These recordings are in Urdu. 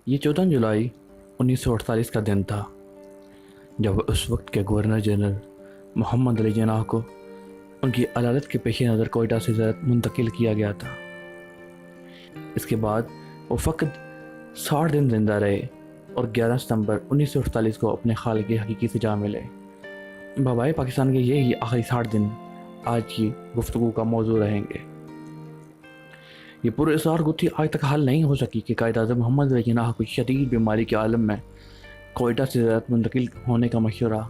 یہ 14 جولائی 1948 کا دن تھا جب اس وقت کے گورنر جنرل محمد علی جناح کو ان کی عدالت کے پیش نظر کوئٹہ سے زیارت منتقل کیا گیا تھا۔ اس کے بعد وہ فقط 60 دن زندہ رہے اور 11 ستمبر 1948 کو اپنے خالق حقیقی سے جا ملے۔ بابائے پاکستان کے یہی آخری 60 دن آج کی گفتگو کا موضوع رہیں گے۔ یہ پراسرار گتھی آج تک حل نہیں ہو سکی کہ قائد اعظم محمد علی جناح کو شدید بیماری کے عالم میں کوئٹہ سے زیارت منتقل ہونے کا مشورہ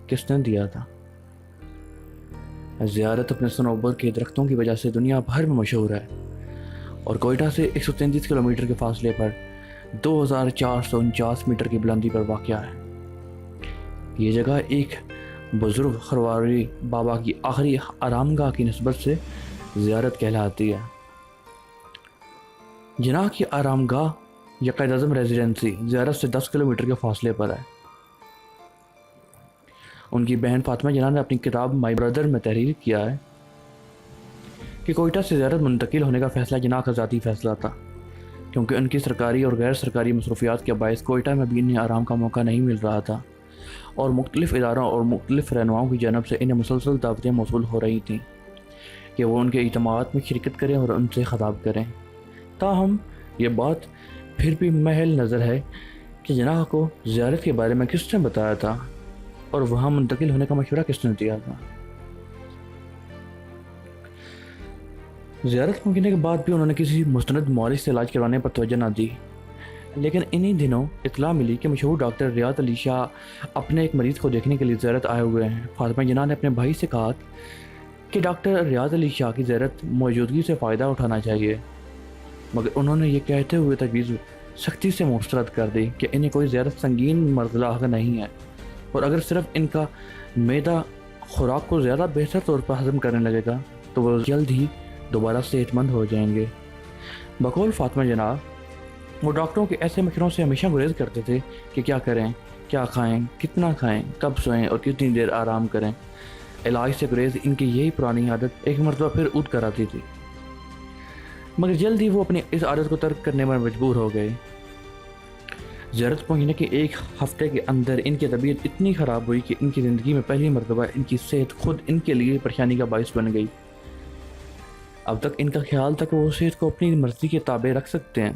کس نے دیا تھا۔ زیارت اپنے صنوبر کے درختوں کی وجہ سے دنیا بھر میں مشہور ہے اور کوئٹہ سے 133 کلومیٹر کے فاصلے پر 2449 میٹر کی بلندی پر واقع ہے۔ یہ جگہ ایک بزرگ خرواری بابا کی آخری آرام گاہ کی نسبت سے زیارت کہلاتی ہے۔ جناح کی آرام گاہ یا قائد اعظم ریزیڈنسی زیارت سے 10 کلومیٹر کے فاصلے پر ہے۔ ان کی بہن فاطمہ جناح نے اپنی کتاب مائی برادر میں تحریر کیا ہے کہ کوئٹہ سے زیارت منتقل ہونے کا فیصلہ جناح کا ذاتی فیصلہ تھا، کیونکہ ان کی سرکاری اور غیر سرکاری مصروفیات کے باعث کوئٹہ میں بھی انہیں آرام کا موقع نہیں مل رہا تھا اور مختلف اداروں اور مختلف رہنماؤں کی جانب سے انہیں مسلسل دعوتیں موصول ہو رہی تھیں کہ وہ ان کے اجتماعات میں شرکت کریں اور ان سے خطاب کریں۔ تاہم یہ بات پھر بھی محل نظر ہے کہ جناح کو زیارت کے بارے میں کس نے بتایا تھا اور وہاں منتقل ہونے کا مشورہ کس نے دیا تھا۔ زیارت ممکن کے بعد بھی انہوں نے کسی مستند معالج سے علاج کروانے پر توجہ نہ دی، لیکن انہی دنوں اطلاع ملی کہ مشہور ڈاکٹر ریاض علی شاہ اپنے ایک مریض کو دیکھنے کے لیے زیارت آئے ہوئے ہیں۔ فاطمہ جناح نے اپنے بھائی سے کہا کہ ڈاکٹر ریاض علی شاہ کی زیارت موجودگی سے فائدہ اٹھانا چاہیے، مگر انہوں نے یہ کہتے ہوئے تجویز سختی سے مسترد کر دی کہ انہیں کوئی زیارت سنگین مرض لاحق نہیں ہے، اور اگر صرف ان کا معدہ خوراک کو زیادہ بہتر طور پر ہضم کرنے لگے گا تو وہ جلد ہی دوبارہ صحت مند ہو جائیں گے۔ بقول فاطمہ جناح، وہ ڈاکٹروں کے ایسے مشوروں سے ہمیشہ گریز کرتے تھے کہ کیا کریں، کیا کھائیں، کتنا کھائیں، کب سوئیں اور کتنی دیر آرام کریں۔ علاج سے گریز ان کی یہی پرانی عادت ایک مرتبہ پھر عود کراتی تھی، مگر جلد ہی وہ اپنی اس عادت کو ترک کرنے میں مجبور ہو گئے۔ زیارت پہنچنے کے ایک ہفتے کے اندر ان کی طبیعت اتنی خراب ہوئی کہ ان کی زندگی میں پہلی مرتبہ ان کی صحت خود ان کے لیے پریشانی کا باعث بن گئی۔ اب تک ان کا خیال تھا کہ وہ صحت کو اپنی مرضی کے تابع رکھ سکتے ہیں،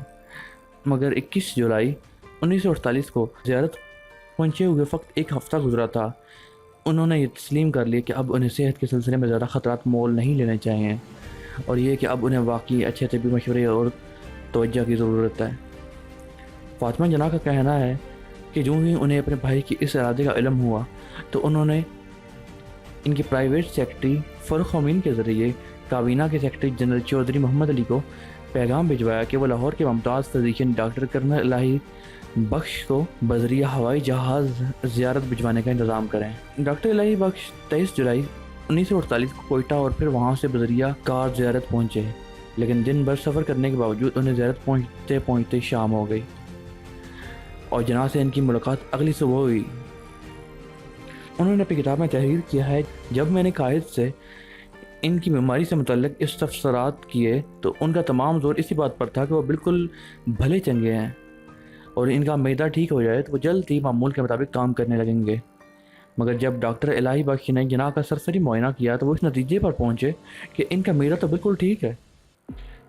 مگر 21 جولائی 1948 کو زیارت پہنچے ہوئے فقط ایک ہفتہ گزرا تھا، انہوں نے یہ تسلیم کر لیا کہ اب انہیں صحت کے سلسلے میں زیادہ خطرات مول نہیں لینے چاہیے، اور یہ کہ اب انہیں واقعی اچھے طبی مشورے اور توجہ کی ضرورت ہے۔ فاطمہ جناح کا کہنا ہے کہ جو ہی انہیں اپنے بھائی کی اس ارادے کا علم ہوا تو انہوں نے ان کے پرائیویٹ سیکرٹری فرخ امین کے ذریعے کابینہ کے سیکرٹری جنرل چودھری محمد علی کو پیغام بھجوایا کہ وہ لاہور کے ممتاز فزیشین ڈاکٹر کرنل الہی بخش کو بذریعہ ہوائی جہاز زیارت بھجوانے کا انتظام کریں۔ ڈاکٹر الہی بخش 23 جولائی 1948 کو کوئٹہ اور پھر وہاں سے بذریعہ کار زیارت پہنچے، لیکن دن بھر سفر کرنے کے باوجود انہیں زیارت پہنچتے پہنچتے شام ہو گئی اور جناح سے ان کی ملاقات اگلی صبح ہوئی۔ انہوں نے اپنی کتاب میں تحریر کیا ہے، جب میں نے قائد سے ان کی بیماری سے متعلق استفسارات کیے تو ان کا تمام زور اسی بات پر تھا کہ وہ بالکل بھلے چنگے ہیں اور ان کا معدہ ٹھیک ہو جائے تو وہ جلد ہی معمول کے مطابق کام کرنے لگیں گے۔ مگر جب ڈاکٹر الہی بخش نے جناح کا سرسری معائنہ کیا تو وہ اس نتیجے پر پہنچے کہ ان کا معدہ تو بالکل ٹھیک ہے،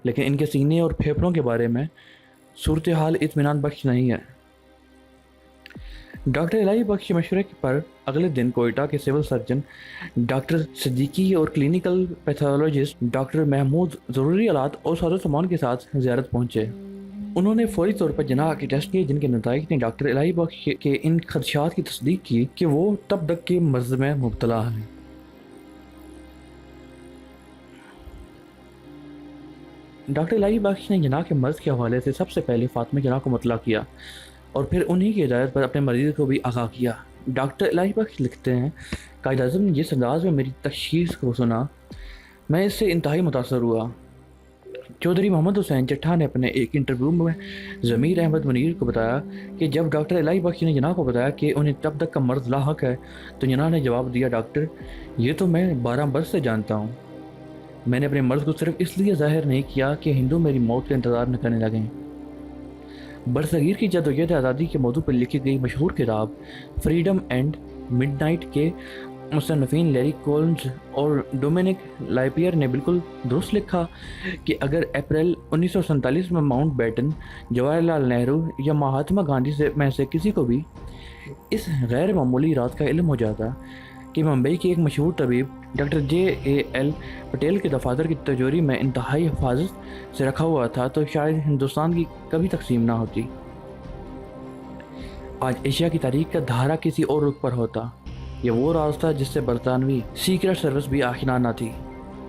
لیکن ان کے سینے اور پھیپھڑوں کے بارے میں صورتحال اطمینان بخش نہیں ہے۔ ڈاکٹر الہی بخش کے مشورے پر اگلے دن کوئٹہ کے سول سرجن ڈاکٹر صدیقی اور کلینیکل پیتھولوجسٹ ڈاکٹر محمود ضروری آلات اور ساز و سامان کے ساتھ زیارت پہنچے۔ انہوں نے فوری طور پر جناح کے ٹیسٹ کیے، جن کے نتائج نے ڈاکٹر الہی بخش کے ان خدشات کی تصدیق کی کہ وہ تب تک کے مرض میں مبتلا ہیں۔ ڈاکٹر الہی بخش نے جناح کے مرض کے حوالے سے سب سے پہلے فاطمہ جناح کو مطلع کیا اور پھر انہی کی ہدایت پر اپنے مریض کو بھی آگاہ کیا۔ ڈاکٹر الہی بخش لکھتے ہیں، قائد اعظم نے جس انداز میں میری تشخیص کو سنا، میں اس سے انتہائی متاثر ہوا۔ چودھری محمد حسین چٹھا نے اپنے ایک انٹرویو میں ضمیر احمد منیر کو بتایا کہ جب ڈاکٹر الہی بخش نے جناح کو بتایا کہ انہیں تب تک کا مرض لاحق ہے تو جناح نے جواب دیا، ڈاکٹر یہ تو میں 12 برس سے جانتا ہوں، میں نے اپنے مرض کو صرف اس لیے ظاہر نہیں کیا کہ ہندو میری موت کا انتظار نہ کرنے لگیں۔ برصغیر کی جدوجہد آزادی کے موضوع پر لکھی گئی مشہور کتاب فریڈم اینڈ مڈ نائٹ کے مصنفین لیری کولنز اور ڈومینک لائپیئر نے بالکل درست لکھا کہ اگر اپریل 1947 میں ماؤنٹ بیٹن، جواہر لال نہرو یا مہاتما گاندھی میں سے کسی کو بھی اس غیر معمولی رات کا علم ہو جاتا کہ ممبئی کے ایک مشہور طبیب ڈاکٹر JAL پٹیل کے دفاتر کی تجوری میں انتہائی حفاظت سے رکھا ہوا تھا، تو شاید ہندوستان کی کبھی تقسیم نہ ہوتی۔ آج ایشیا کی تاریخ کا دھارا کسی اور رخ پر ہوتا۔ یہ وہ راز تھا جس سے برطانوی سیکرٹ سروس بھی آشنا نہ تھی۔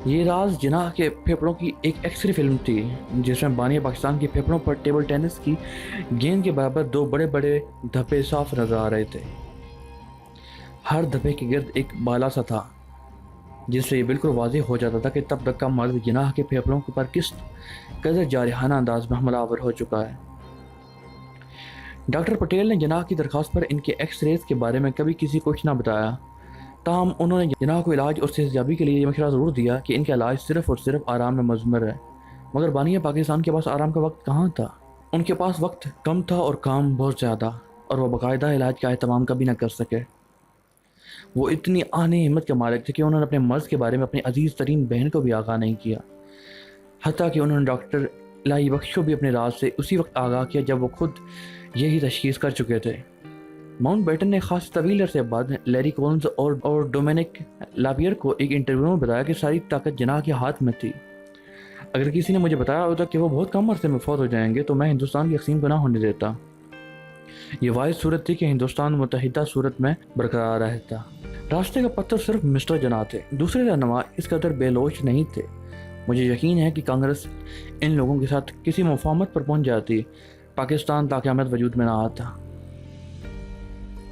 یہ راز جناح کے پھیپھڑوں کی ایک ایکسرے فلم تھی، جس میں بانی پاکستان کے پھیپھڑوں پر ٹیبل ٹینس کی گیند کے برابر دو بڑے بڑے دھبے صاف نظر آ رہے تھے۔ ہر دھبے کے گرد ایک بالا سا تھا، جس سے یہ بالکل واضح ہو جاتا تھا کہ تب تک کا مرد جناح کے پھیپھڑوں پر کس قدر جارحانہ انداز میں حملہ آور ہو چکا ہے۔ ڈاکٹر پٹیل نے جناح کی درخواست پر ان کے ایکس ریز کے بارے میں کبھی کسی کو کچھ نہ بتایا، تاہم انہوں نے جناح کو علاج اور صحتیابی کے لیے یہ مشورہ ضرور دیا کہ ان کا علاج صرف اور صرف آرام میں مضمر ہے۔ مگر بانی پاکستان کے پاس آرام کا وقت کہاں تھا؟ ان کے پاس وقت کم تھا اور کام بہت زیادہ، اور وہ باقاعدہ علاج کا اہتمام کبھی نہ کر سکے۔ وہ اتنی آہنی ہمت کے مالک تھے کہ انہوں نے اپنے مرض کے بارے میں اپنی عزیز ترین بہن کو بھی آگاہ نہیں کیا، حتیٰ کہ انہوں نے ڈاکٹر الہی بخش کو بھی اپنے راز سے اسی وقت آگاہ کیا جب وہ خود یہی تشخیص کر چکے تھے۔ ماؤنٹ بیٹن نے خاص طویل عرصے بعد لیری کولنز اور ڈومینک لائپیئر کو ایک انٹرویو میں بتایا کہ ساری طاقت جناح کے ہاتھ میں تھی۔ اگر کسی نے مجھے بتایا ہوتا کہ وہ بہت کم عرصے میں فوت ہو جائیں گے تو میں ہندوستان کی تقسیم کو نہ ہونے دیتا۔ یہ واحد صورت تھی کہ ہندوستان متحدہ صورت میں برقرار رہتا۔ راستے کا پتھر صرف مسٹر جناح تھے، دوسرے رہنما اس قدر بے لوچ نہیں تھے۔ مجھے یقین ہے کہ کانگریس ان لوگوں کے ساتھ کسی مفاہمت پر پہنچ جاتی، پاکستان تا قیامت وجود میں نہ آتا۔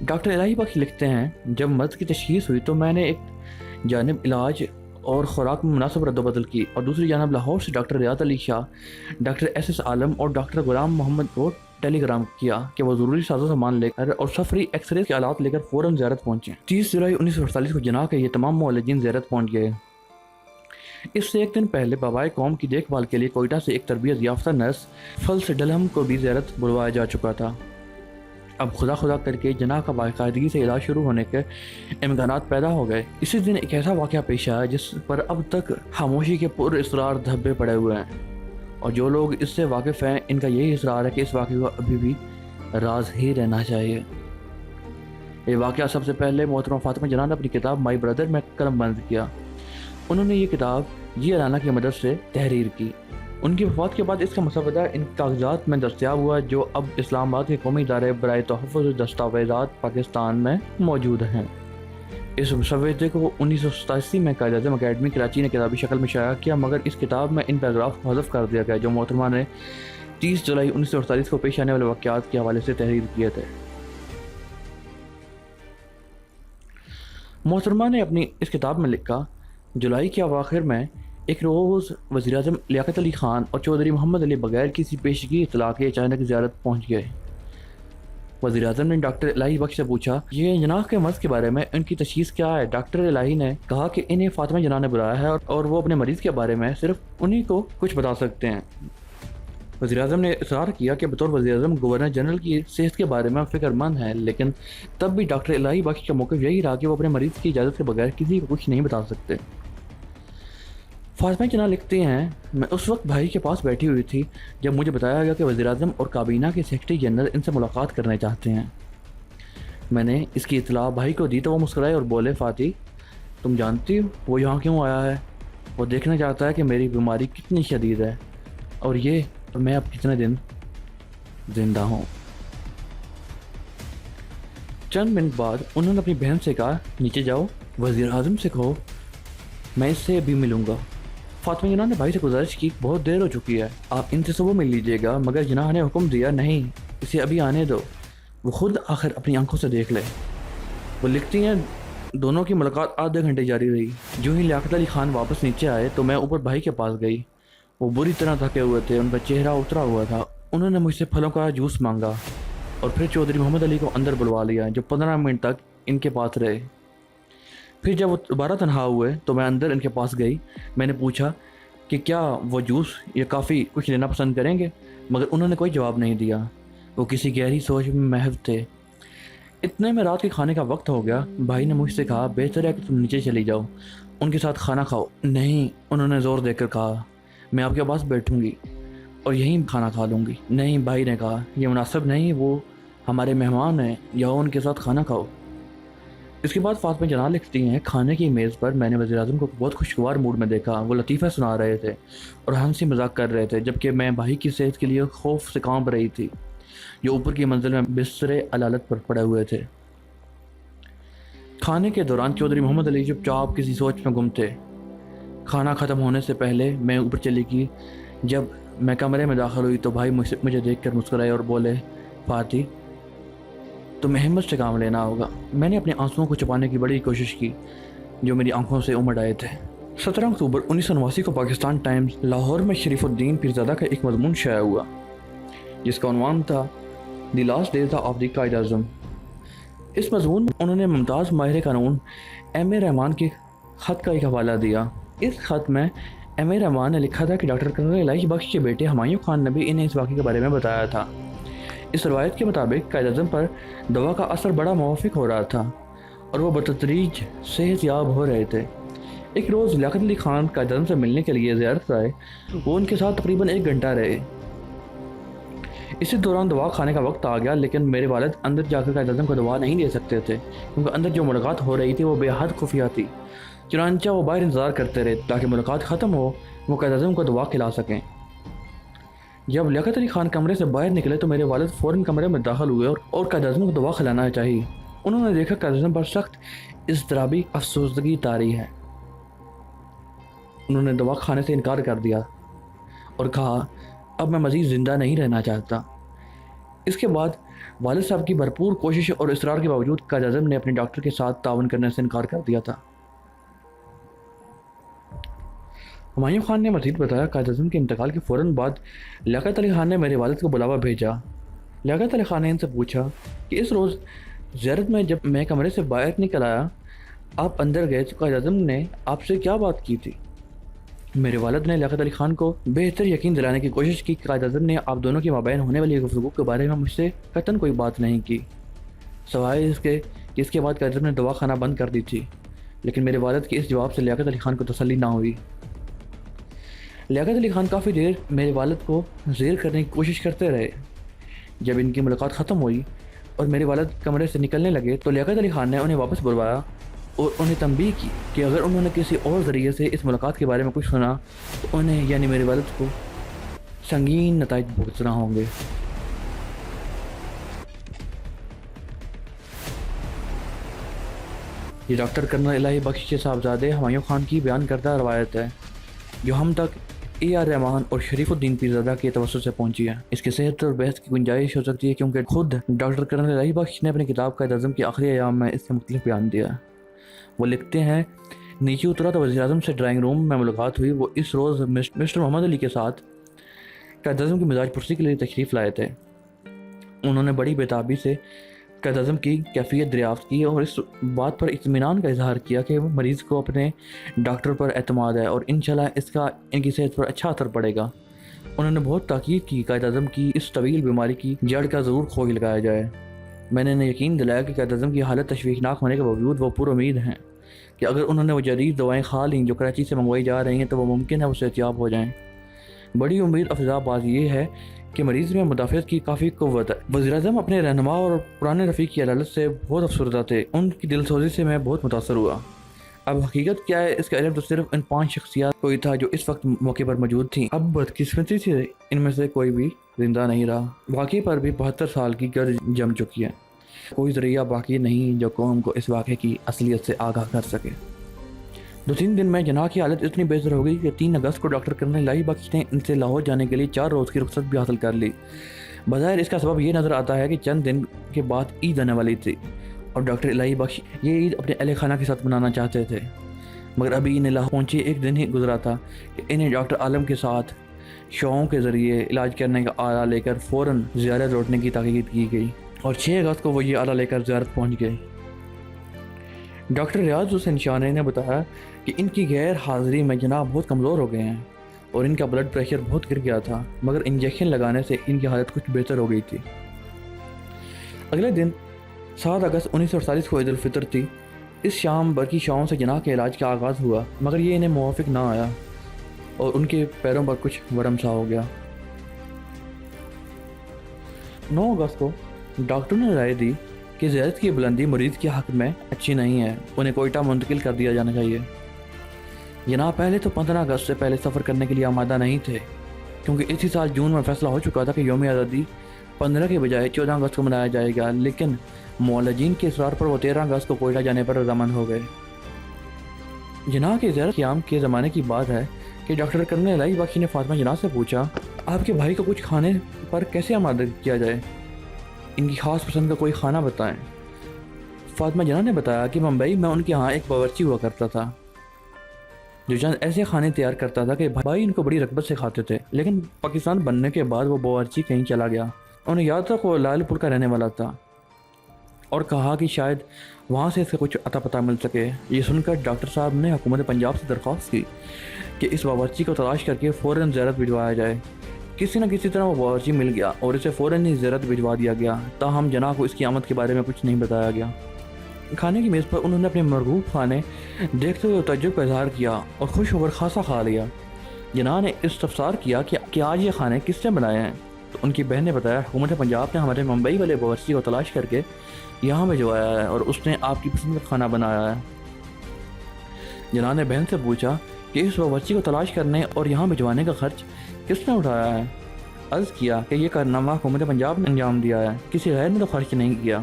ڈاکٹر الہی بخش لکھتے ہیں، جب مرض کی تشخیص ہوئی تو میں نے ایک جانب علاج اور خوراک میں مناسب رد و بدل کی، اور دوسری جانب لاہور سے ڈاکٹر ریاض علی شاہ، ڈاکٹر SS عالم اور ڈاکٹر غلام محمد کو ٹیلی گرام کیا کہ وہ ضروری ساز و سامان لے کر اور سفری ایکس رے کے آلات لے کر فوراً زیارت پہنچے۔ 30 جولائی 1948 کو جناح کے یہ تمام معالجین زیارت پہنچ گئے۔ اس سے ایک دن پہلے بابائے قوم کی دیکھ بھال کے لیے کوئٹہ سے ایک تربیت یافتہ نرس فلس ڈلہم کو بھی زیارت بلوایا جا چکا تھا۔ اب خدا خدا کر کے جناح کا باقاعدگی سے علاج شروع ہونے کے امکانات پیدا ہو گئے۔ اسی دن ایک ایسا واقعہ پیش آیا جس پر اب تک خاموشی کے پر اسرار دھبے پڑے ہوئے ہیں، اور جو لوگ اس سے واقف ہیں ان کا یہی اصرار ہے کہ اس واقعے کو ابھی بھی راز ہی رہنا چاہیے۔ یہ واقعہ سب سے پہلے محترمہ فاطمہ جناح نے اپنی کتاب مائی بردر میں قلم بند کیا۔ انہوں نے یہ کتاب جی الانا کی مدد سے تحریر کی۔ ان کی وفات کے بعد اس کا مسودہ ان کاغذات میں دستیاب ہوا جو اب اسلام آباد کے قومی ادارے برائے تحفظ دستاویزات پاکستان میں موجود ہیں۔ اس مسودے کو 1987 میں قائد اعظم اکیڈمی کراچی نے کتابی شکل میں شائع کیا، مگر اس کتاب میں ان پیراگراف کو حذف کر دیا گیا جو محترمہ نے 30 جولائی 1948 کو پیش آنے والے واقعات کے حوالے سے تحریر کیے تھے۔ محترمہ نے اپنی اس کتاب میں لکھا، جولائی کے اواخر میں ایک روز وزیر اعظم لیاقت علی خان اور چودھری محمد علی بغیر کسی پیشگی اطلاع کے اچانک زیارت پہنچ گئے۔ وزیر اعظم نے ڈاکٹر الہی بخش سے پوچھا، یہ جناح کے مرض کے بارے میں ان کی تشخیص کیا ہے؟ ڈاکٹر الہی نے کہا کہ انہیں فاطمہ جناح نے بلایا ہے اور وہ اپنے مریض کے بارے میں صرف انہی کو کچھ بتا سکتے ہیں۔ وزیر اعظم نے اصرار کیا کہ بطور وزیر اعظم گورنر جنرل کی صحت کے بارے میں فکر مند ہے، لیکن تب بھی ڈاکٹر الہی بخش کا موقف یہی رہا کہ وہ اپنے مریض کی اجازت کے بغیر کسی کو کچھ نہیں بتا سکتے۔ فاطمہ جناح لکھتے ہیں، میں اس وقت بھائی کے پاس بیٹھی ہوئی تھی جب مجھے بتایا گیا کہ وزیر اعظم اور کابینہ کے سیکرٹری جنرل ان سے ملاقات کرنا چاہتے ہیں۔ میں نے اس کی اطلاع بھائی کو دی تو وہ مسکرائے اور بولے، فاطی تم جانتی ہو وہ یہاں کیوں آیا ہے؟ وہ دیکھنا چاہتا ہے کہ میری بیماری کتنی شدید ہے اور میں اب کتنے دن زندہ ہوں۔ چند منٹ بعد انہوں نے اپنی بہن سے کہا، نیچے جاؤ، وزیر اعظم سے کہو میں اس سے ابھی ملوں گا۔ فاطمہ جناح نے بھائی سے گزارش کی، بہت دیر ہو چکی ہے، آپ ان سے صبح مل لیجیے گا، مگر جناح نے حکم دیا، نہیں اسے ابھی آنے دو، وہ خود آخر اپنی آنکھوں سے دیکھ لے۔ وہ لکھتی ہیں، دونوں کی ملاقات آدھے گھنٹے جاری رہی۔ جو ہی لیاقت علی خان واپس نیچے آئے تو میں اوپر بھائی کے پاس گئی۔ وہ بری طرح تھکے ہوئے تھے، ان کا چہرہ اترا ہوا تھا۔ انہوں نے مجھ سے پھلوں کا جوس مانگا اور پھر چودھری محمد علی کو اندر بلوا لیا جو 15 منٹ تک ان کے پاس رہے۔ پھر جب وہ دوبارہ تنہا ہوئے تو میں اندر ان کے پاس گئی۔ میں نے پوچھا کہ کیا وہ جوس یا کافی کچھ لینا پسند کریں گے، مگر انہوں نے کوئی جواب نہیں دیا۔ وہ کسی گہری سوچ میں محو تھے۔ اتنے میں رات کے کھانے کا وقت ہو گیا۔ بھائی نے مجھ سے کہا بہتر ہے کہ تم نیچے چلی جاؤ، ان کے ساتھ کھانا کھاؤ۔ نہیں، انہوں نے زور دے کر کہا، میں آپ کے پاس بیٹھوں گی اور یہیں کھانا کھا لوں گی۔ نہیں، بھائی نے کہا، یہ مناسب نہیں، وہ ہمارے مہمان ہیں، جاؤ ان کے ساتھ کھانا کھاؤ۔ اس کے بعد فاطمہ جناح لکھتی ہیں، کھانے کی میز پر میں نے وزیر اعظم کو بہت خوشگوار موڈ میں دیکھا۔ وہ لطیفہ سنا رہے تھے اور ہنسی مذاق کر رہے تھے، جبکہ میں بھائی کی صحت کے لیے خوف سے کانپ رہی تھی، جو اوپر کی منزل میں بستر علالت پر پڑے ہوئے تھے۔ کھانے کے دوران چودھری محمد علی چپ چاپ کسی سوچ میں گم تھے۔ کھانا ختم ہونے سے پہلے میں اوپر چلی گئی۔ جب میں کمرے میں داخل ہوئی تو بھائی مجھے دیکھ کر مسکرائے اور بولے، فاطی، تمہیں ہمت سے کام لینا ہوگا۔ میں نے اپنے آنسوؤں کو چھپانے کی بڑی کوشش کی جو میری آنکھوں سے امڑ آئے تھے۔ 17 اکتوبر 1989 کو پاکستان ٹائمز لاہور میں شریف الدین پیرزادہ کا ایک مضمون شائع ہوا جس کا عنوان تھا the last days of the Quaid Azam. اس مضمون میں انہوں نے ممتاز ماہر قانون ایم اے رحمان کے خط کا ایک حوالہ دیا۔ اس خط میں ایم اے رحمان نے لکھا تھا کہ ڈاکٹر کرنل الہی بخش کے بیٹے ہمایوں خان نے بھی انہیں اس واقعے کے بارے میں بتایا تھا۔ اس روایت کے مطابق قائد اعظم پر دوا کا اثر بڑا موافق ہو رہا تھا اور وہ بتدریج صحت یاب ہو رہے تھے۔ ایک روز لیاقت علی خان قائد اعظم سے ملنے کے لیے زیارت آئے۔ وہ ان کے ساتھ تقریباً 1 گھنٹہ رہے۔ اسی دوران دوا کھانے کا وقت آ گیا، لیکن میرے والد اندر جا کر قائد اعظم کو دوا نہیں دے سکتے تھے کیونکہ اندر جو ملاقات ہو رہی تھی وہ بے حد خفیہ تھی۔ چنانچہ وہ باہر انتظار کرتے رہے تاکہ ملاقات ختم ہو وہ قائد اعظم کو دوا کھلا سکیں۔ جب لیاقت علی خان کمرے سے باہر نکلے تو میرے والد فوراً کمرے میں داخل ہوئے اور قائد اعظم کو دوا کھلانا چاہیے۔ انہوں نے دیکھا قائد اعظم پر سخت اضطرابی افسردگی طاری ہے۔ انہوں نے دوا کھانے سے انکار کر دیا اور کہا، اب میں مزید زندہ نہیں رہنا چاہتا۔ اس کے بعد والد صاحب کی بھرپور کوشش اور اصرار کے باوجود قائد اعظم نے اپنے ڈاکٹر کے ساتھ تعاون کرنے سے انکار کر دیا تھا۔ ہمایوں خان نے مزید بتایا، قائد اعظم کے انتقال کے فوراً بعد لیاقت علی خان نے میرے والد کو بلاوا بھیجا۔ لیاقت علی خان نے ان سے پوچھا کہ اس روز زیارت میں جب میں کمرے سے باہر نکل آیا، آپ اندر گئے تو قائد اعظم نے آپ سے کیا بات کی تھی؟ میرے والد نے لیاقت علی خان کو بہتر یقین دلانے کی کوشش کی کہ قائد اعظم نے آپ دونوں کے مابین ہونے والی گفتگو کے بارے میں مجھ سے قطعاً کوئی بات نہیں کی، سوائے اس کے کہ اس کے بعد قائد اعظم نے دوا کھانا بند کر دی تھی۔ لیکن میرے والد کے اس جواب سے لیاقت علی خان کو تسلی نہ ہوئی۔ لیاقت علی خان کافی دیر میرے والد کو زیر کرنے کی کوشش کرتے رہے۔ جب ان کی ملاقات ختم ہوئی اور میرے والد کمرے سے نکلنے لگے تو لیاقت علی خان نے انہیں واپس بلوایا اور انہیں تنبیہ کی کہ اگر انہوں نے کسی اور ذریعے سے اس ملاقات کے بارے میں کچھ سنا تو انہیں یعنی میرے والد کو سنگین نتائج بھگتنا ہوں گے۔ یہ ڈاکٹر کرنل الہی بخش کے صاحبزادے ہمایوں خان کی بیان کردہ روایت ہے جو ہم تک اے آر رحمان اور شریف الدین پیرزادہ کے توسط سے پہنچی ہے۔ اس کی صحت اور بحث کی گنجائش ہو سکتی ہے کیونکہ خود ڈاکٹر کرنل الہی بخش نے اپنی کتاب قائد اعظم کے آخری ایام میں اس سے مختلف بیان دیا۔ وہ لکھتے ہیں، نیچے اترا تو وزیر اعظم سے ڈرائنگ روم میں ملاقات ہوئی۔ وہ اس روز مسٹر محمد علی کے ساتھ قائد اعظم کی مزاج پرسی کے لیے تشریف لائے تھے۔ انہوں نے بڑی بےتابی سے قائد اعظم کی کیفیت دریافت کی اور اس بات پر اطمینان کا اظہار کیا کہ مریض کو اپنے ڈاکٹر پر اعتماد ہے اور انشاءاللہ اس کا ان کی صحت پر اچھا اثر پڑے گا۔ انہوں نے بہت تاکید کی قائد اعظم کی اس طویل بیماری کی جڑ کا ضرور کھوج لگایا جائے۔ میں نے انہیں یقین دلایا کہ قائد اعظم کی حالت تشویشناک ہونے کے باوجود وہ پر امید ہیں کہ اگر انہوں نے وہ جدید دوائیں کھا لیں جو کراچی سے منگوائی جا رہی ہیں تو وہ ممکن ہے وہ صحتیاب ہو جائیں۔ بڑی امید افزا بات یہ ہے کہ مریض میں مدافعت کی کافی قوت ہے۔ وزیر اعظم اپنے رہنما اور پرانے رفیق کی علالت سے بہت افسردہ تھے۔ ان کی دل سوزی سے میں بہت متاثر ہوا۔ اب حقیقت کیا ہے اس کا علم تو صرف ان 5 شخصیات کو ہی تھا جو اس وقت موقع پر موجود تھیں۔ اب بدقسمتی سے ان میں سے کوئی بھی زندہ نہیں رہا۔ واقعے پر بھی 72 سال کی گرد جم چکی ہے۔ کوئی ذریعہ باقی نہیں جو قوم کو اس واقعے کی اصلیت سے آگاہ کر سکے۔ 2-3 دن میں جناح کی حالت اتنی بہتر ہو گئی کہ 3 اگست کو ڈاکٹر کرنل الہی بخش نے ان سے لاہور جانے کے لیے 4 روز کی رخصت بھی حاصل کر لی۔ بظاہر اس کا سبب یہ نظر آتا ہے کہ چند دن کے بعد عید آنے والی تھی اور ڈاکٹر الہی بخش یہ عید اپنے اہل خانہ کے ساتھ منانا چاہتے تھے، مگر ابھی انہیں لاہور پہنچے 1 دن ہی گزرا تھا کہ انہیں ڈاکٹر عالم کے ساتھ شعاعوں کے ذریعے علاج کرنے کا آلہ لے کر فوراً زیارت لوٹنے کی تاکید کی گئی اور 6 اگست کو وہ یہ آلہ لے کر زیارت پہنچ گئے۔ ڈاکٹر ریاض حسین شانے نے بتایا کہ ان کی غیر حاضری میں جناب بہت کمزور ہو گئے ہیں اور ان کا بلڈ پریشر بہت گر گیا تھا، مگر انجیکشن لگانے سے ان کی حالت کچھ بہتر ہو گئی تھی۔ اگلے دن 7 اگست 1948 کو عید الفطر تھی۔ اس شام برقی شعاؤں سے جناح کے علاج کا آغاز ہوا، مگر یہ انہیں موافق نہ آیا اور ان کے پیروں پر کچھ ورم سا ہو گیا۔ 9 اگست کو ڈاکٹر نے رائے دی کہ زیارت کی بلندی مریض کے حق میں اچھی نہیں ہے، انہیں کوئٹہ منتقل کر دیا جانا چاہیے۔ جناح پہلے تو 15 اگست سے پہلے سفر کرنے کے لیے آمادہ نہیں تھے، کیونکہ اسی سال جون میں فیصلہ ہو چکا تھا کہ یوم آزادی 15 کے بجائے 14 اگست کو منایا جائے گا، لیکن معالجین کے اصرار پر وہ 13 اگست کو کوئٹہ جانے پر رضامند ہو گئے۔ جناح کے زیارت قیام کے زمانے کی بات ہے کہ ڈاکٹر کرنل الہی بخش نے فاطمہ جناح سے پوچھا، آپ کے بھائی کو کچھ کھانے پر کیسے آمادہ کیا جائے، ان کی خاص پسند کا کوئی کھانا بتائیں۔ فاطمہ جناح نے بتایا کہ ممبئی میں ان کے ہاں ایک باورچی ہوا کرتا تھا جو چند ایسے کھانے تیار کرتا تھا کہ بھائی ان کو بڑی رغبت سے کھاتے تھے، لیکن پاکستان بننے کے بعد وہ باورچی کہیں چلا گیا۔ انہیں یاد تھا کہ وہ لال پور کا رہنے والا تھا اور کہا کہ شاید وہاں سے اسے کچھ عطا پتہ مل سکے۔ یہ سن کر ڈاکٹر صاحب نے حکومت پنجاب سے درخواست کی کہ اس باورچی کو تلاش کر کے فوراً زیارت بھجوایا جائے۔ کسی نہ کسی طرح وہ باورچی مل گیا اور اسے فوراً ہی زیارت بھجوا دیا گیا، تاہم جناح کو اس کی آمد کے بارے میں کچھ نہیں بتایا گیا۔ کھانے کی میز پر انہوں نے اپنے مرغوب کھانے دیکھتے ہوئے تعجب کا اظہار کیا اور خوش ہو کر خاصا کھا لیا۔ جناح نے استفسار کیا کہ آج یہ کھانے کس سے بنائے ہیں، تو ان کی بہن نے بتایا حکومت پنجاب نے ہمارے ممبئی والے باورچی کو تلاش کر کے یہاں بھجوایا ہے اور اس نے آپ کی پسند کا کھانا بنایا ہے۔ جناح نے بہن سے پوچھا کہ اس باورچی کو تلاش کرنے اور یہاں بھجوانے کا خرچ کس نے اٹھایا ہے۔ عرض کیا کہ یہ کارنامہ حکومت پنجاب نے انجام دیا ہے، کسی غیر نے تو خرچ نہیں کیا۔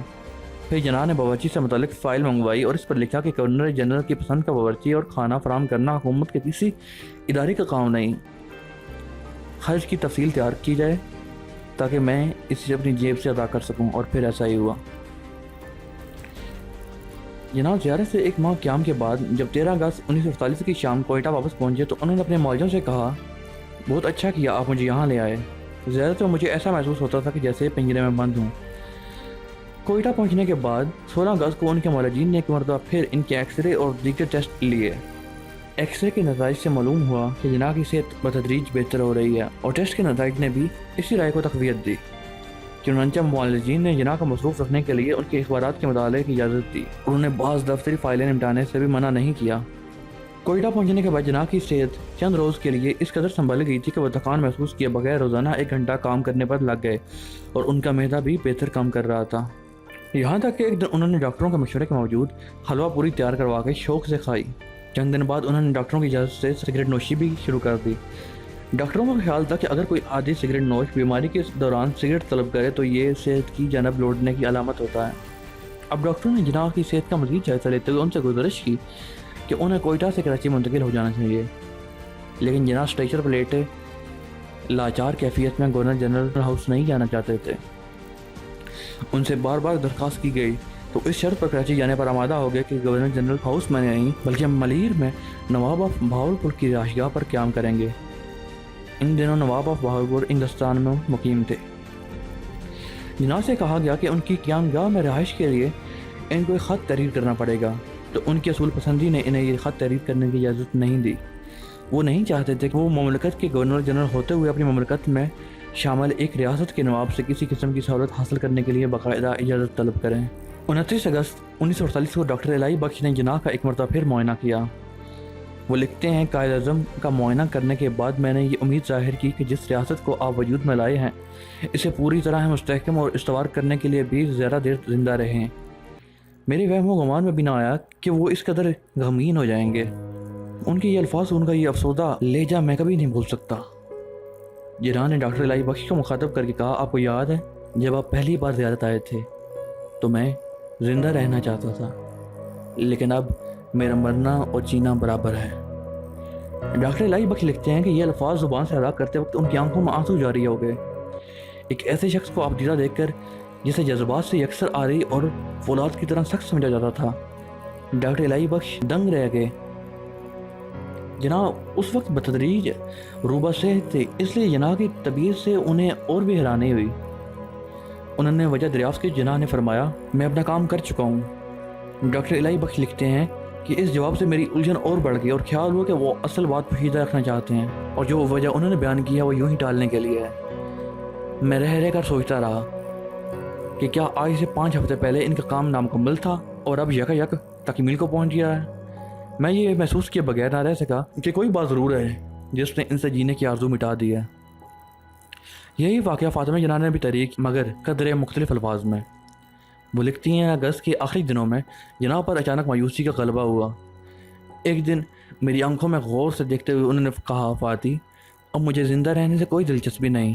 پھر جناح نے باورچی سے متعلق فائل منگوائی اور اس پر لکھا کہ گورنر جنرل کی پسند کا باورچی اور کھانا فراہم کرنا حکومت کے کسی ادارے کا کام نہیں، خرچ کی تفصیل تیار کی جائے تاکہ میں اسے اپنی جیب سے ادا کر سکوں، اور پھر ایسا ہی ہوا۔ جناح زیارت سے 1 ماہ قیام کے بعد جب 13 اگست 1948 کی شام کوئٹہ واپس پہنچے تو انہوں نے اپنے معالجوں سے کہا، بہت اچھا کیا آپ مجھے یہاں لے آئے، زیارت میں مجھے ایسا محسوس ہوتا تھا کہ جیسے پنجرے میں بند ہوں۔ کوئٹہ پہنچنے کے بعد 16 اگست کو ان کے معالجین نے ایک مرتبہ پھر ان کے ایکس رے اور دیگر ٹیسٹ لیے۔ ایکس رے کے نتائج سے معلوم ہوا کہ جناح کی صحت بتدریج بہتر ہو رہی ہے، اور ٹیسٹ کے نتائج نے بھی اسی رائے کو تقویت دی۔ چنانچہ معالجین نے جناح کو مصروف رکھنے کے لیے ان کے اخبارات کے مطالعے کی اجازت دی، انہوں نے بعض دفتری فائلیں نمٹانے سے بھی منع نہیں کیا۔ کوئٹہ پہنچنے کے بعد جناح کی صحت چند روز کے لیے اس قدر سنبھل گئی تھی کہ وہ تھکان محسوس کیے بغیر روزانہ 1 گھنٹہ کام کرنے پر لگ گئے، اور ان کا معدہ بھی بہتر کام کر رہا تھا۔ یہاں تک کہ ایک دن انہوں نے ڈاکٹروں کے مشورے کے موجود حلوہ پوری تیار کروا کے شوق سے کھائی۔ چند دن بعد انہوں نے ڈاکٹروں کی اجازت سے سگریٹ نوشی بھی شروع کر دی۔ ڈاکٹروں کا خیال تھا کہ اگر کوئی عادی سگریٹ نوش بیماری کے دوران سگریٹ طلب کرے تو یہ صحت کی جانب لوٹنے کی علامت ہوتا ہے۔ اب ڈاکٹروں نے جناح کی صحت کا مزید جائزہ لیتے ہوئے ان سے گزارش کی کہ انہیں کوئٹہ سے کراچی منتقل ہو جانا چاہیے، لیکن جناح اسٹریچر پر لیٹے لاچار کیفیت میں گورنر جنرل ہاؤس نہیں جانا چاہتے تھے۔ ان سے بار بار درخواست کی گئی تو اس شرط پر کراچی جانے پر آمادہ ہو گئے کہ گورنر جنرل ہاؤس میں نہیں بلکہ ملیر میں نواب آف بہاولپور کی رہائش گاہ پر قیام کریں گے۔ ان دنوں نواب آف بہاولپور انگلستان میں مقیم تھے۔ جناح سے کہا گیا کہ ان کی قیام گاہ میں رہائش کے لیے ان کو ایک خط تحریر کرنا پڑے گا، تو ان کی اصول پسندی نے انہیں یہ خط تحریر کرنے کی اجازت نہیں دی۔ وہ نہیں چاہتے تھے کہ وہ مملکت کے گورنر جنرل ہوتے ہوئے اپنی مملکت میں شامل ایک ریاست کے نواب سے کسی قسم کی سہولت حاصل کرنے کے لیے باقاعدہ اجازت طلب کریں۔ 29 اگست 1948 کو ڈاکٹر الہی بخش نے جناح کا ایک مرتبہ پھر معائنہ کیا۔ وہ لکھتے ہیں، قائد اعظم کا معائنہ کرنے کے بعد میں نے یہ امید ظاہر کی کہ جس ریاست کو آپ وجود میں لائے ہیں اسے پوری طرح مستحکم اور استوار کرنے کے لیے بھی زیادہ دیر زندہ رہیں۔ میرے وہم و گمان میں بھی نہ آیا کہ وہ اس قدر غمگین ہو جائیں گے۔ ان کے یہ الفاظ، ان کا یہ افسردہ لہجہ میں کبھی نہیں بھول سکتا۔ جناح نے ڈاکٹر الہی بخش کو مخاطب کر کے کہا، آپ کو یاد ہے جب آپ پہلی بار زیارت آئے تھے تو میں زندہ رہنا چاہتا تھا، لیکن اب میرا مرنا اور جینا برابر ہے۔ ڈاکٹر الہی بخش لکھتے ہیں کہ یہ الفاظ زبان سے ادا کرتے وقت ان کی آنکھوں میں آنسو جاری ہو گئے۔ ایک ایسے شخص کو آپ دیدہ دیکھ کر جسے جذبات سے یکسر آری اور فولاد کی طرح سخت سمجھا جاتا تھا، ڈاکٹر الہی بخش دنگ رہ گئے۔ جناح اس وقت بتدریج روبہ صحت تھے، اس لیے جناح کی طبیعت سے انہیں اور بھی حیرانی ہوئی۔ انہوں نے وجہ دریافت کی۔ جناح نے فرمایا، میں اپنا کام کر چکا ہوں۔ ڈاکٹر الہی بخش لکھتے ہیں کہ اس جواب سے میری الجھن اور بڑھ گئی اور خیال ہوا کہ وہ اصل بات پوشیدہ رکھنا چاہتے ہیں، اور جو وجہ انہوں نے بیان کیا وہ یوں ہی ٹالنے کے لیے ہے۔ میں رہ کر سوچتا رہا، کہ کیا آج سے 5 ہفتے پہلے ان کا کام نامکمل تھا اور اب یک تکمیل کو پہنچ گیا ہے۔ میں یہ محسوس کیے بغیر نہ رہ سکا کہ کوئی بات ضرور ہے جس نے ان سے جینے کی آرزو مٹا دی ہے۔ یہی واقعہ فاطمہ جناح نے بھی تحریک مگر قدرے مختلف الفاظ میں۔ وہ لکھتی ہیں اگست کے آخری دنوں میں جناح پر اچانک مایوسی کا غلبہ ہوا۔ ایک دن میری آنکھوں میں غور سے دیکھتے ہوئے انہوں نے کہا، فاطی اب مجھے زندہ رہنے سے کوئی دلچسپی نہیں،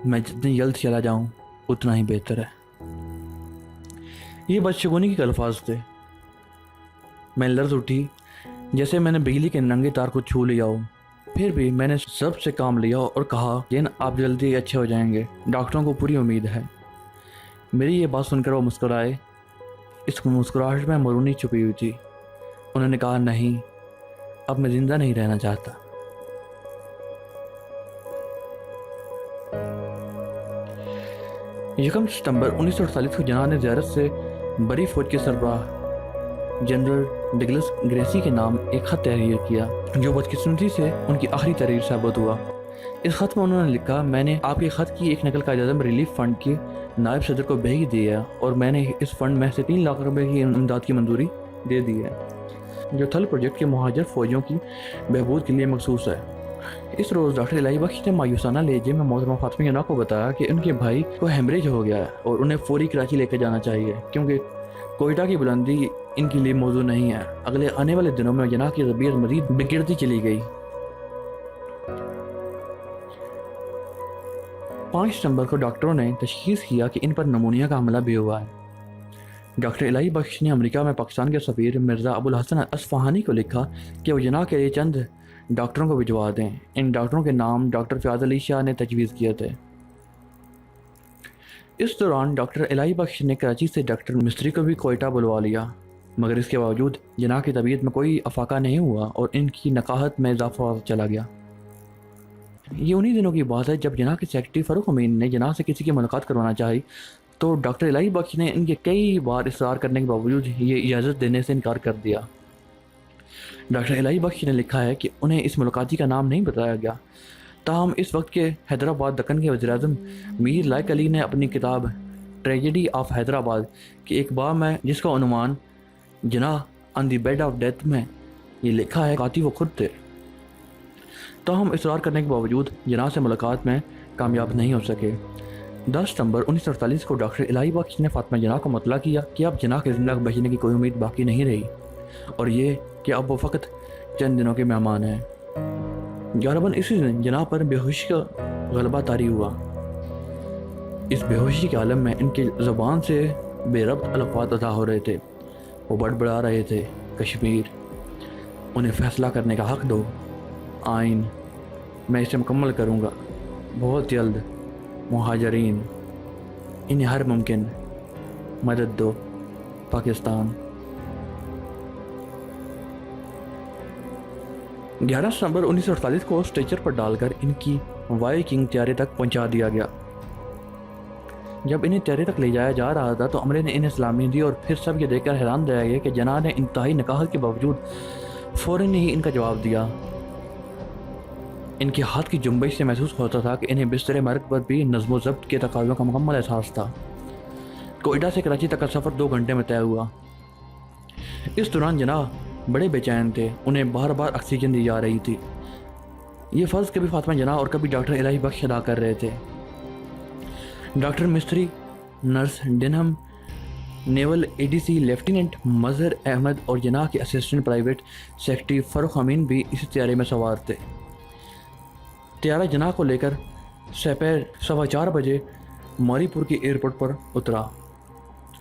میں جتنی جلد چلا جاؤں اتنا ہی بہتر ہے۔ یہ بدشگونی کے الفاظ تھے۔ میں لرز اٹھی جیسے میں نے بجلی کے ننگے تار کو چھو لیا ہو۔ پھر بھی میں نے سب سے کام لیا اور کہا، جین آپ جلدی اچھے ہو جائیں گے، ڈاکٹروں کو پوری امید ہے۔ میری یہ بات سن کر وہ مسکرائے۔ اس مسکراہٹ میں مرونی چھپی ہوئی تھی۔ انہوں نے کہا، نہیں اب میں زندہ نہیں رہنا چاہتا۔ یکم ستمبر 1948 کو جناح نے زیارت سے بری فوج کے سربراہ جنرل ڈگلس گریسی کے نام ایک خط تحریر کیا جو بدقسمتی سے ان کی آخری تحریر ثابت ہوا۔ اس خط میں انہوں نے لکھا، میں نے آپ کے خط کی ایک نقل قائد اعظم ریلیف فنڈ کے نائب صدر کو بھیج دی ہے اور میں نے اس فنڈ میں سے 3 لاکھ روپے کی امداد کی منظوری دے دی ہے جو تھل پروجیکٹ کے مہاجر فوجیوں کی بہبود کے لیے مخصوص ہے۔ اس روز ڈاکٹر الہی بخش نے مایوسانہ لہجے میں محترمہ فاطمہ جناح کو بتایا کہ ان کے بھائی کو ہیمریج ہو گیا ہے اور انہیں فوری کراچی لے کے جانا چاہیے کیونکہ کوئٹہ کی بلندی ان کے لیے موضوع نہیں ہے۔ اگلے آنے والے دنوں میں جناح کی طبیعت مزید بگڑتی چلی گئی۔ 5 ستمبر کو ڈاکٹروں نے تشخیص کیا کہ ان پر نمونیا کا حملہ بھی ہوا ہے۔ ڈاکٹر الہی بخش نے امریکہ میں پاکستان کے سفیر مرزا ابو الحسن اصفہانی کو لکھا کہ وہ جناح کے لیے چند ڈاکٹروں کو بھجوا دیں۔ ان ڈاکٹروں کے نام ڈاکٹر فیاض علی شاہ نے تجویز کیے تھے۔ اس دوران ڈاکٹر الہی بخش نے کراچی سے ڈاکٹر مستری کو بھی کوئٹہ بلوا لیا، مگر اس کے باوجود جناح کی طبیعت میں کوئی افاقہ نہیں ہوا اور ان کی نقاہت میں اضافہ ہوتا چلا گیا۔ یہ انہی دنوں کی بات ہے جب جناح کے سیکرٹری فاروق امین نے جناح سے کسی کی ملاقات کروانا چاہی تو ڈاکٹر الہی بخش نے ان کے کئی بار اصرار کرنے کے باوجود یہ اجازت دینے سے انکار کر دیا۔ ڈاکٹر الہی بخش نے لکھا ہے کہ انہیں اس ملاقاتی کا نام نہیں بتایا گیا، تاہم اس وقت کے حیدرآباد دکن کے وزیر اعظم میر لائق علی نے اپنی کتاب ٹریجڈی آف حیدرآباد کے ایک باب میں جس کا عنوان جناح آن دی بیڈ آف ڈیتھ میں یہ لکھا ہے، قاتی وہ خود تھے۔ تاہم اصرار کرنے کے باوجود جناح سے ملاقات میں کامیاب نہیں ہو سکے۔ 10 ستمبر 1948 کو ڈاکٹر الہی بخش نے فاطمہ جناح کو مطلع کیا کہ اب جناح کے زندہ بچنے کی کوئی امید باقی نہیں رہی اور یہ کہ اب وہ فقط چند دنوں کے مہمان ہیں۔ غالباً اسی دن جناح پر بے ہوشی کا غلبہ طاری ہوا۔ اس بے ہوشی کے عالم میں ان کی زبان سے بے ربط الفاظ ادا ہو رہے تھے۔ وہ بڑبڑا رہے تھے، کشمیر، انہیں فیصلہ کرنے کا حق دو، آئین، میں اسے مکمل کروں گا، بہت جلد، مہاجرین، انہیں ہر ممکن مدد دو، پاکستان۔ 11 ستمبر 1948 کو اسٹریچر پر ڈال کر ان کی وائی کنگ طیارے تک پہنچا دیا گیا۔ جب انہیں طیارے تک لے جایا جا رہا تھا تو عملے نے انہیں سلامی دی اور پھر سب یہ دیکھ کر حیران رہ گئے کہ جناح نے انتہائی نقاہت کے باوجود فوراً ہی ان کا جواب دیا۔ ان کے ہاتھ کی جنبش سے محسوس ہوتا تھا کہ انہیں بستر مرگ پر بھی نظم و ضبط کے تقاضوں کا مکمل احساس تھا۔ کوئٹہ سے کراچی تک کا سفر 2 گھنٹے میں طے ہوا۔ اس دوران جناح بڑے بے چین تھے، انہیں بار بار آکسیجن دی جا رہی تھی۔ یہ فرض کبھی فاطمہ جناح اور کبھی ڈاکٹر الہی بخش ادا کر رہے تھے۔ ڈاکٹر مستری، نرس ڈنہم، نیول اے ڈی سی لیفٹیننٹ مظہر احمد اور جناح کے اسسٹنٹ پرائیویٹ سیکرٹری فاروق امین بھی اسی طیارے میں سوار تھے۔ طیارہ جناح کو لے کر سپہر 4:15 بجے ماری پور کے ایئرپورٹ پر اترا۔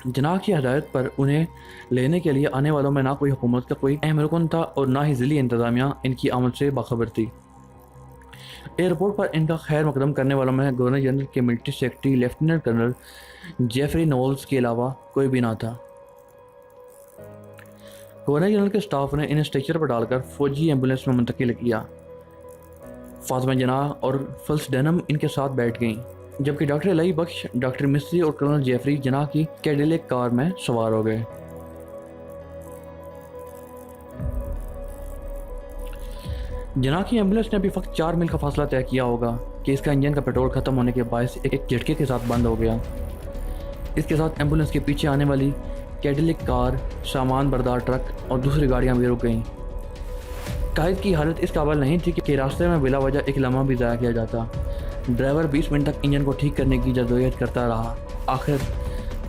جناح کی ہدایت پر انہیں لینے کے لیے آنے والوں میں نہ کوئی حکومت کا کوئی اہم رکن تھا اور نہ ہی ضلعی انتظامیہ ان کی آمد سے باخبر تھی۔ ایئرپورٹ پر ان کا خیر مقدم کرنے والوں میں گورنر جنرل کے military secretary lieutenant colonel Geoffrey Knowles کے علاوہ کوئی بھی نہ تھا۔ گورنر جنرل کے سٹاف نے انہیں اسٹریچر پر ڈال کر فوجی ایمبولینس میں منتقل کیا۔ فاطمہ جناح اور فلس ڈنہم ان کے ساتھ بیٹھ گئیں، جبکہ ڈاکٹر الہی بخش، ڈاکٹر مستری اور کرنل جیفری جناح کی کیڈیلیک کار میں سوار ہو گئے۔ جناح کی ایمبولینس نے ابھی فقط 4 میل کا فاصلہ طے کیا ہوگا کہ اس کا انجن کا پیٹرول ختم ہونے کے باعث ایک جھٹکے کے ساتھ بند ہو گیا۔ اس کے ساتھ ایمبولینس کے پیچھے آنے والی کیڈلک کار، سامان بردار ٹرک اور دوسری گاڑیاں بھی رک گئیں۔ قائد کی حالت اس قابل نہیں تھی کہ راستے میں بلا وجہ ایک لمحہ بھی ضائع کیا جاتا۔ ڈرائیور 20 منٹ تک انجن کو ٹھیک کرنے کی جدوجہد کرتا رہا۔ آخر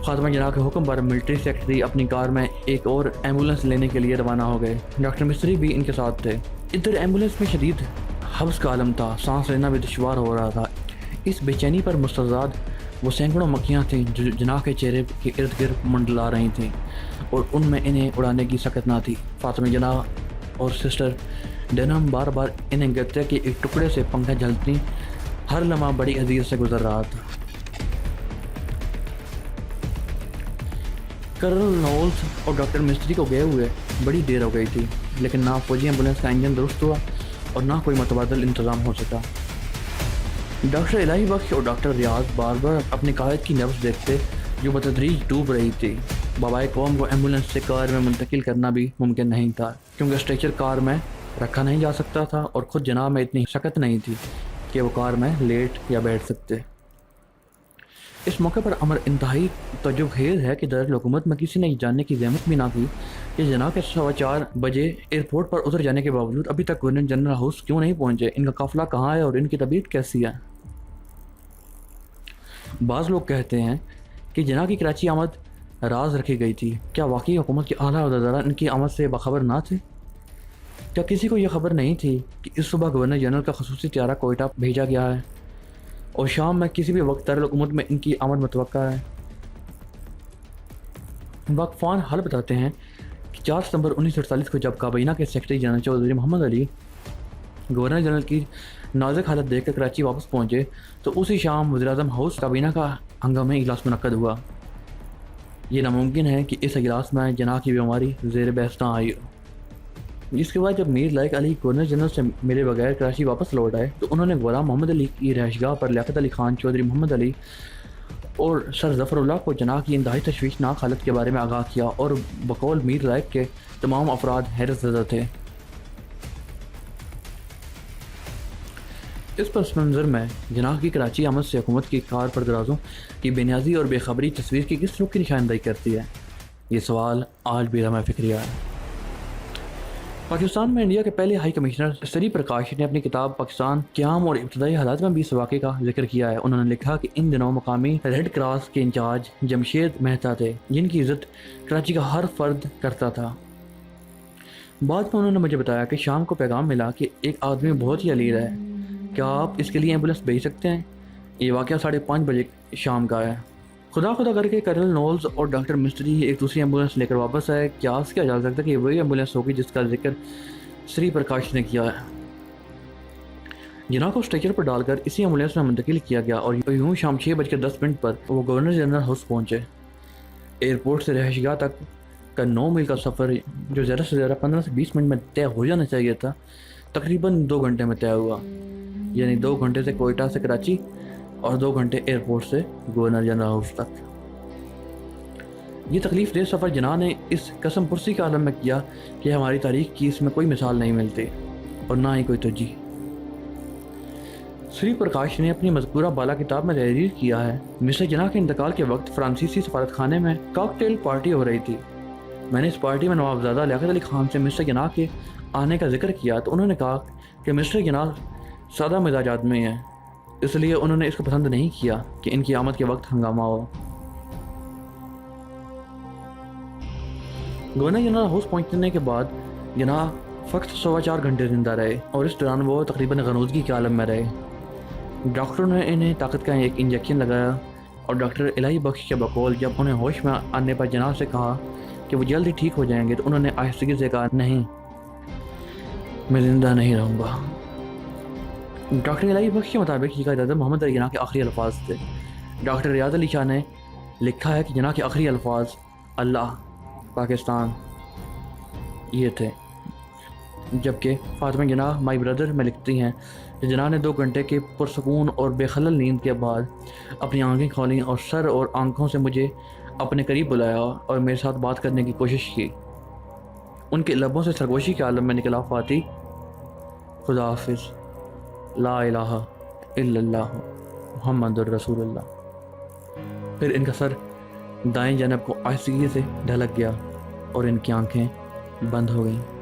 فاطمہ جناح کے حکم پر ملٹری سیکرٹری اپنی کار میں ایک اور ایمبولینس لینے کے لیے روانہ ہو گئے۔ ڈاکٹر مستری بھی ان کے ساتھ تھے۔ ادھر ایمبولینس میں شدید حبس کا عالم تھا، سانس لینا بھی دشوار ہو رہا تھا۔ اس بے چینی پر مستزاد وہ سینکڑوں مکھیاں تھیں جو جناح کے چہرے کے ارد گرد منڈلا رہی تھیں، اور ان میں انہیں اڑانے کی سکت نہ تھی۔ فاطمہ جناح اور سسٹر ڈینہم بار بار انہیں گتے کے ایک ٹکڑے سے پنکھیں جھلتی، ہر لمحہ بڑی اذیت سے گزر رہا تھا۔ کرنل نولز اور ڈاکٹر مستری کو گئے ہوئے بڑی دیر ہو گئی تھی، لیکن نہ فوجی ایمبولینس کا انجن درست ہوا اور نہ کوئی متبادل انتظام ہو سکا۔ ڈاکٹر الہی بخش اور ڈاکٹر ریاض بار بار اپنے قائد کی نبض دیکھتے جو بتدریج ڈوب رہی تھی۔ بابائے قوم کو ایمبولینس سے کار میں منتقل کرنا بھی ممکن نہیں تھا، کیونکہ اسٹریچر کار میں رکھا نہیں جا سکتا تھا اور خود جناب میں اتنی شکت نہیں تھی کہ وہ کار میں لیٹ یا بیٹھ سکتے۔ اس موقع پر امر انتہائی تعجب خیز ہے کہ دارالحکومت میں کسی نے یہ جاننے کی زحمت بھی نہ کی کہ جناب کے 4:15 بجے ایئرپورٹ پر اتر جانے کے باوجود ابھی تک گورنر جنرل ہاؤس کیوں نہیں پہنچے، ان کا قافلہ کہاں ہے اور ان کی طبیعت کیسی ہے۔ بعض لوگ کہتے ہیں کہ جناب کی کراچی آمد راز رکھی گئی تھی۔ کیا واقعی حکومت کے اعلیٰ عہدیدار ان کی آمد سے باخبر نہ تھے؟ کیا کسی کو یہ خبر نہیں تھی کہ اس صبح گورنر جنرل کا خصوصی طیارہ کوئٹہ بھیجا گیا ہے اور شام میں کسی بھی وقت دارالحکومت میں ان کی آمد متوقع ہے؟ واقفان حال بتاتے ہیں کہ 4 ستمبر 1948 کو جب کابینہ کے سیکرٹری جنرل چودھری محمد علی گورنر جنرل کی نازک حالت دیکھ کر کراچی واپس پہنچے تو اسی شام وزیراعظم ہاؤس کابینہ کا ہنگامی اجلاس منعقد ہوا۔ یہ ناممکن ہے کہ اس اجلاس میں جناح کی بیماری زیر بحث نہ آئی ہو۔ جس کے بعد جب میر لائق علی گورنر جنرل سے ملے بغیر کراچی واپس لوٹ آئے تو انہوں نے غلام محمد علی کی رہائش گاہ پر لیاقت علی خان، چودھری محمد علی اور سر ظفر اللہ کو جناح کی انتہائی تشویشناک حالت کے بارے میں آگاہ کیا، اور بقول میر لائق کے تمام افراد حیرت زدہ تھے۔ اس پس منظر میں جناح کی کراچی آمد سے حکومت کی کار پردرازوں کی بے نیازی اور بے خبری تصویر کی کس رخ کی نشاندہی کرتی ہے؟ یہ سوال آج بھی رمہ فکریہ ہے۔ پاکستان میں انڈیا کے پہلے ہائی کمشنر سری پرکاش نے اپنی کتاب پاکستان قیام اور ابتدائی حالات میں بھی اس واقعے کا ذکر کیا ہے۔ انہوں نے لکھا کہ ان دنوں مقامی ریڈ کراس کے انچارج جمشید مہتا تھے، جن کی عزت کراچی کا ہر فرد کرتا تھا۔ بعد میں انہوں نے مجھے بتایا کہ شام کو پیغام ملا کہ ایک آدمی بہت ہی علیل ہے، کیا آپ اس کے لیے ایمبولینس بھیج سکتے ہیں؟ یہ واقعہ 5:30 بجے شام کا ہے۔ خدا کر کے کرنل نولز اور ڈاکٹر مسٹری ایک دوسری ایمبولینس لے کر واپس آئے۔ قیاس کیا جا سکتا ہے کہ یہ وہی ایمبولینس ہوگی جس کا ذکر سری پرکاش نے کیا ہے۔ جناح کو اسٹریچر پر ڈال کر اسی ایمبولینس میں منتقل کیا گیا اور یوں شام 6:10 پر وہ گورنر جنرل ہاؤس پہنچے۔ ایئرپورٹ سے رہائش گاہ تک کا 9 میل کا سفر، جو زیادہ سے زیادہ 15 سے 20 منٹ میں طے ہو جانا چاہیے تھا، تقریباً 2 گھنٹے میں طے ہوا، یعنی 2 گھنٹے سے کوئٹہ سے کراچی اور 2 گھنٹے ایئرپورٹ سے گورنر جنرل ہاؤس تک۔ یہ تکلیف دہ سفر جناح نے اس قسم پرسی کے عالم میں کیا کہ ہماری تاریخ کی اس میں کوئی مثال نہیں ملتی اور نہ ہی کوئی ترجیح۔ سری پرکاش نے اپنی مذکورہ بالا کتاب میں تحریر کیا ہے، مسٹر جناح کے انتقال کے وقت فرانسیسی سفارت خانے میں کاکٹیل پارٹی ہو رہی تھی۔ میں نے اس پارٹی میں نوابزادہ لیاقت علی خان سے مسٹر جناح کے آنے کا ذکر کیا تو انہوں نے کہا کہ مسٹر جناح سادہ مزاج آدمی ہیں، اس لیے انہوں نے اس کو پسند نہیں کیا کہ ان کی آمد کے وقت ہنگامہ ہو۔ گورنر جنرل ہاؤس پہنچنے کے بعد جناح فقط 4.25 گھنٹے زندہ رہے اور اس دوران وہ تقریباً غنودگی کے عالم میں رہے۔ ڈاکٹروں نے انہیں طاقت کا ایک انجیکشن لگایا اور ڈاکٹر الہی بخش کے بقول جب انہیں ہوش میں آنے پر جناح سے کہا کہ وہ جلد ہی ٹھیک ہو جائیں گے تو انہوں نے آہستگی سے کہا، نہیں، میں زندہ نہیں رہوں گا۔ ڈاکٹر الہی بخش کے مطابق یہ قائد محمد علی جناح کے آخری الفاظ تھے۔ ڈاکٹر ریاض علی شاہ نے لکھا ہے کہ جناح کے آخری الفاظ اللہ، پاکستان یہ تھے، جبکہ فاطمہ جناح مائی بردر میں لکھتی ہیں کہ جناح نے 2 گھنٹے کے پرسکون اور بے خلل نیند کے بعد اپنی آنکھیں کھولیں اور سر اور آنکھوں سے مجھے اپنے قریب بلایا اور میرے ساتھ بات کرنے کی کوشش کی۔ ان کے لبوں سے سرگوشی کے عالم میں نکلا فاتح، خدا حافظ، لا الہ الا اللہ محمد الرسول اللہ۔ پھر ان کا سر دائیں جانب کو آہستگی سے ڈھلک گیا اور ان کی آنکھیں بند ہو گئیں۔